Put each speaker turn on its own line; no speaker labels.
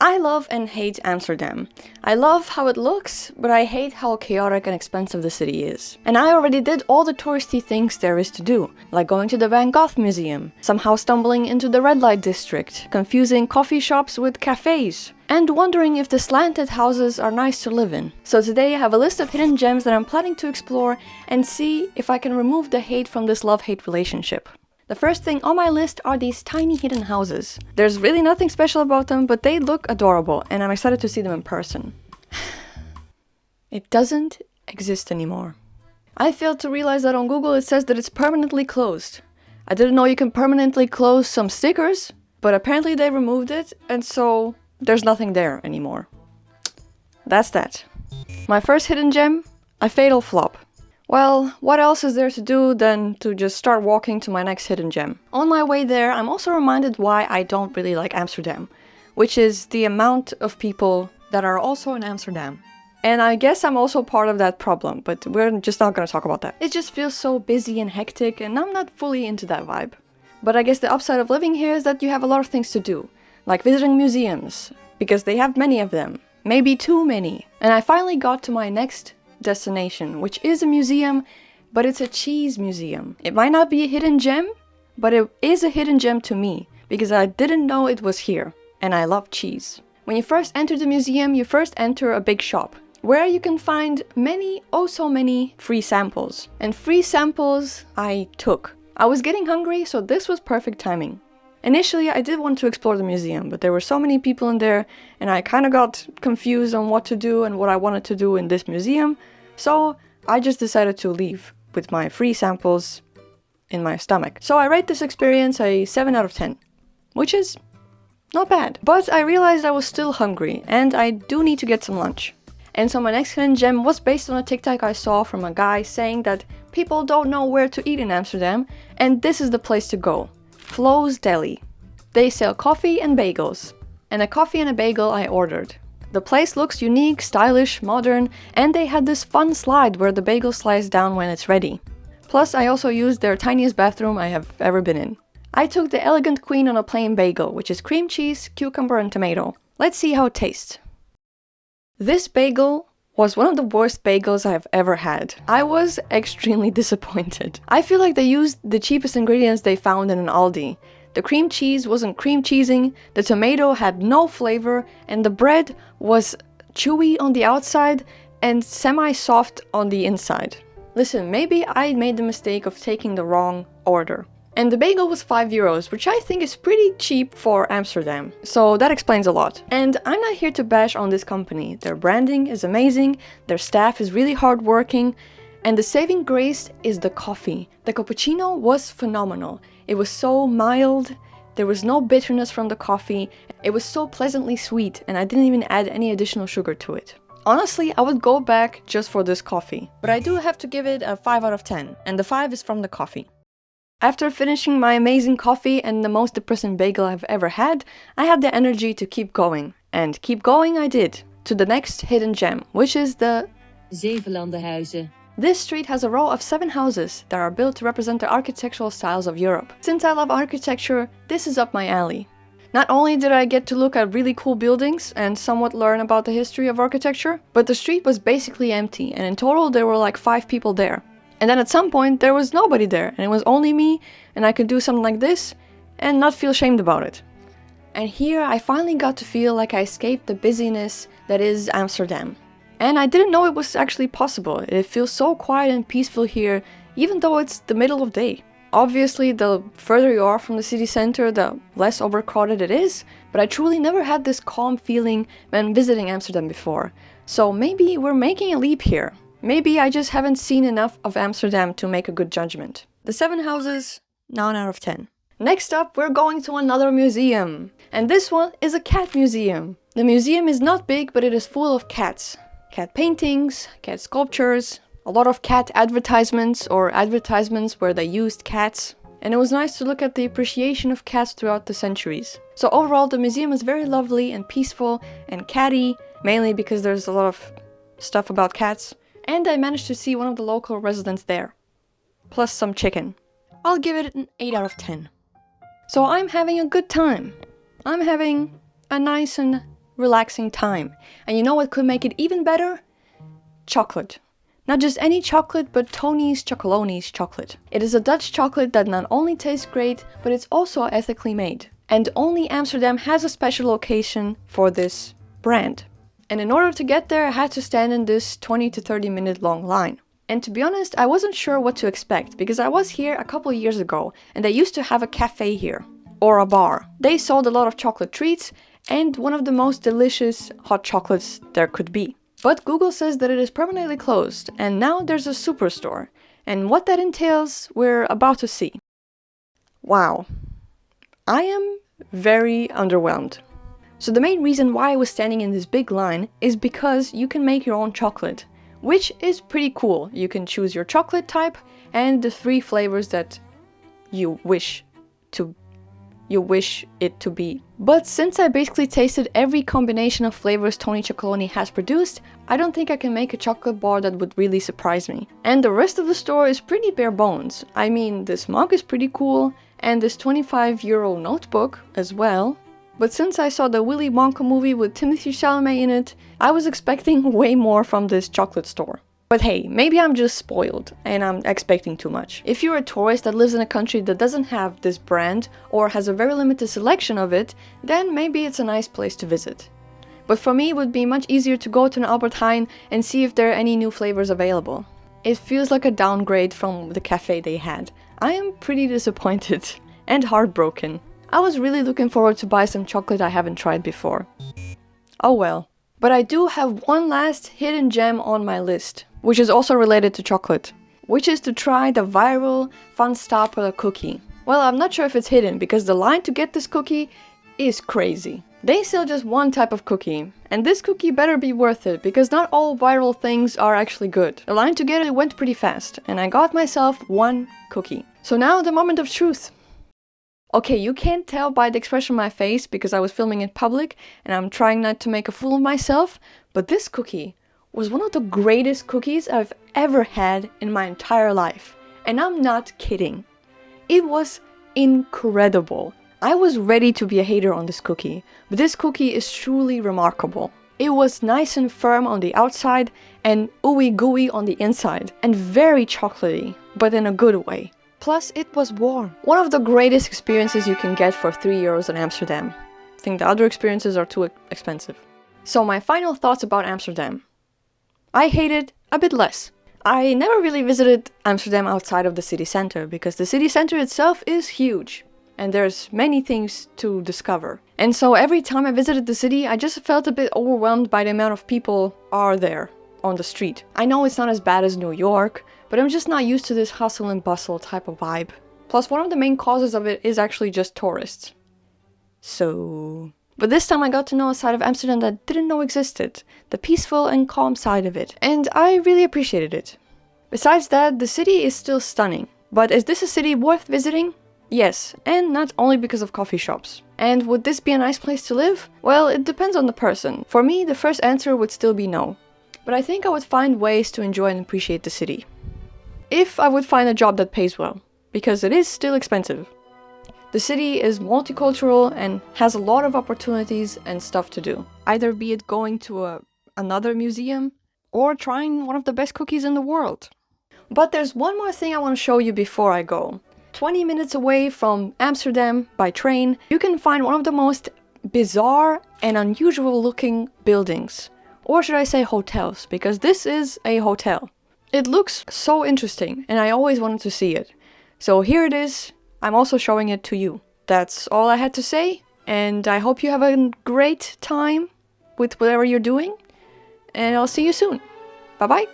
I love and hate Amsterdam. I love how it looks, but I hate how chaotic and expensive the city is. And I already did all the touristy things there is to do, like going to the Van Gogh Museum, somehow stumbling into the red light district, confusing coffee shops with cafes, and wondering if the slanted houses are nice to live in. So today I have a list of hidden gems that I'm planning to explore and see if I can remove the hate from this love-hate relationship. The first thing on my list are these tiny hidden houses. There's really nothing special about them, but they look adorable and I'm excited to see them in person. It doesn't exist anymore. I failed to realize that on Google it says that it's permanently closed. I didn't know you can permanently close some stickers, but apparently they removed it and so there's nothing there anymore. That's that. My first hidden gem, a fatal flop. Well, what else is there to do than to just start walking to my next hidden gem? On my way there, I'm also reminded why I don't really like Amsterdam, which is the amount of people that are also in Amsterdam. And I guess I'm also part of that problem, but we're just not gonna talk about that. It just feels so busy and hectic, and I'm not fully into that vibe. But I guess the upside of living here is that you have a lot of things to do, like visiting museums, because they have many of them, maybe too many. And I finally got to my next destination, which is a museum, but it's a cheese museum. It might not be a hidden gem, but it is a hidden gem to me, because I didn't know it was here, and I love cheese. When you first enter the museum, you first enter a big shop, where you can find many, oh so many, free samples. And free samples I took. I was getting hungry, so this was perfect timing. Initially, I did want to explore the museum, but there were so many people in there, and I kind of got confused on what to do and what I wanted to do in this museum, so I just decided to leave with my free samples in my stomach. So I rate this experience a 7 out of 10, which is not bad. But I realized I was still hungry, and I do need to get some lunch. And so my next hidden gem was based on a TikTok I saw from a guy saying that people don't know where to eat in Amsterdam, and this is the place to go. Flos Deli. They sell coffee and bagels. And a coffee and a bagel I ordered. The place looks unique, stylish, modern, and they had this fun slide where the bagel slides down when it's ready. Plus, I also used their tiniest bathroom I have ever been in. I took the Elegant Queen on a plain bagel, which is cream cheese, cucumber, and tomato. Let's see how it tastes. This bagel was one of the worst bagels I have ever had. I was extremely disappointed. I feel like they used the cheapest ingredients they found in an Aldi. The cream cheese wasn't cream cheesing, the tomato had no flavor, and the bread was chewy on the outside and semi-soft on the inside. Listen, maybe I made the mistake of taking the wrong order. And the bagel was €5, which I think is pretty cheap for Amsterdam. So that explains a lot. And I'm not here to bash on this company. Their branding is amazing, their staff is really hardworking, and the saving grace is the coffee. The cappuccino was phenomenal. It was so mild, there was no bitterness from the coffee, it was so pleasantly sweet, and I didn't even add any additional sugar to it. Honestly, I would go back just for this coffee. But I do have to give it a 5 out of 10, and the 5 is from the coffee. After finishing my amazing coffee and the most depressing bagel I've ever had, I had the energy to keep going. And keep going I did, to the next hidden gem, which is the
Zevenlandenhuizen.
This street has a row of 7 houses that are built to represent the architectural styles of Europe. Since I love architecture, this is up my alley. Not only did I get to look at really cool buildings and somewhat learn about the history of architecture, but the street was basically empty, and in total there were like 5 people there. And then at some point there was nobody there, and it was only me, and I could do something like this and not feel shamed about it. And here I finally got to feel like I escaped the busyness that is Amsterdam. And I didn't know it was actually possible. It feels so quiet and peaceful here, even though it's the middle of day. Obviously, the further you are from the city center, the less overcrowded it is, but I truly never had this calm feeling when visiting Amsterdam before. So maybe we're making a leap here. Maybe I just haven't seen enough of Amsterdam to make a good judgment. The 7 houses, 9 out of 10. Next up, we're going to another museum. And this one is a cat museum. The museum is not big, but it is full of cats. Cat paintings, cat sculptures, a lot of cat advertisements or advertisements where they used cats. And it was nice to look at the appreciation of cats throughout the centuries. So overall, the museum is very lovely and peaceful and catty, mainly because there's a lot of stuff about cats. And I managed to see one of the local residents there. Plus some chicken. I'll give it an 8 out of 10. So I'm having a good time. I'm having a nice and relaxing time. And you know what could make it even better? Chocolate. Not just any chocolate, but Tony's Chocolonies chocolate. It is a Dutch chocolate that not only tastes great, but it's also ethically made. And only Amsterdam has a special location for this brand. And in order to get there, I had to stand in this 20 to 30 minute long line. And to be honest, I wasn't sure what to expect, because I was here a couple years ago, and they used to have a cafe here. Or a bar. They sold a lot of chocolate treats, and one of the most delicious hot chocolates there could be. But Google says that it is permanently closed, and now there's a superstore. And what that entails, we're about to see. Wow. I am very underwhelmed. So the main reason why I was standing in this big line is because you can make your own chocolate, which is pretty cool. You can choose your chocolate type and the 3 flavors that you wish it to be. But since I basically tasted every combination of flavors Tony Chocolonely has produced, I don't think I can make a chocolate bar that would really surprise me. And the rest of the store is pretty bare bones. I mean, this mug is pretty cool, and this 25-euro notebook as well. But since I saw the Willy Wonka movie with Timothée Chalamet in it, I was expecting way more from this chocolate store. But hey, maybe I'm just spoiled and I'm expecting too much. If you're a tourist that lives in a country that doesn't have this brand or has a very limited selection of it, then maybe it's a nice place to visit. But for me, it would be much easier to go to an Albert Heijn and see if there are any new flavors available. It feels like a downgrade from the cafe they had. I am pretty disappointed and heartbroken. I was really looking forward to buy some chocolate I haven't tried before. Oh well. But I do have one last hidden gem on my list, which is also related to chocolate, which is to try the viral Van Stapelen cookie. Well, I'm not sure if it's hidden, because the line to get this cookie is crazy. They sell just one type of cookie, and this cookie better be worth it, because not all viral things are actually good. The line to get it went pretty fast, and I got myself one cookie. So now the moment of truth. Okay, you can't tell by the expression on my face because I was filming in public and I'm trying not to make a fool of myself, but this cookie was one of the greatest cookies I've ever had in my entire life. And I'm not kidding. It was incredible. I was ready to be a hater on this cookie, but this cookie is truly remarkable. It was nice and firm on the outside and ooey gooey on the inside, and very chocolatey, but in a good way. Plus, it was warm. One of the greatest experiences you can get for €3 in Amsterdam. I think the other experiences are too expensive. So my final thoughts about Amsterdam. I hate it a bit less. I never really visited Amsterdam outside of the city center, because the city center itself is huge. And there's many things to discover. And so every time I visited the city, I just felt a bit overwhelmed by the amount of people are there on the street. I know it's not as bad as New York, but I'm just not used to this hustle and bustle type of vibe. Plus, one of the main causes of it is actually just tourists. But this time I got to know a side of Amsterdam that I didn't know existed. The peaceful and calm side of it. And I really appreciated it. Besides that, the city is still stunning. But is this a city worth visiting? Yes, and not only because of coffee shops. And would this be a nice place to live? Well, it depends on the person. For me, the first answer would still be no. But I think I would find ways to enjoy and appreciate the city. If I would find a job that pays well, because it is still expensive. The city is multicultural and has a lot of opportunities and stuff to do. Either be it going to another museum or trying one of the best cookies in the world. But there's one more thing I want to show you before I go. 20 minutes away from Amsterdam by train, you can find one of the most bizarre and unusual looking buildings. Or should I say hotels, because this is a hotel. It looks so interesting and I always wanted to see it. So here it is. I'm also showing it to you. That's all I had to say, and I hope you have a great time with whatever you're doing, and I'll see you soon. Bye bye.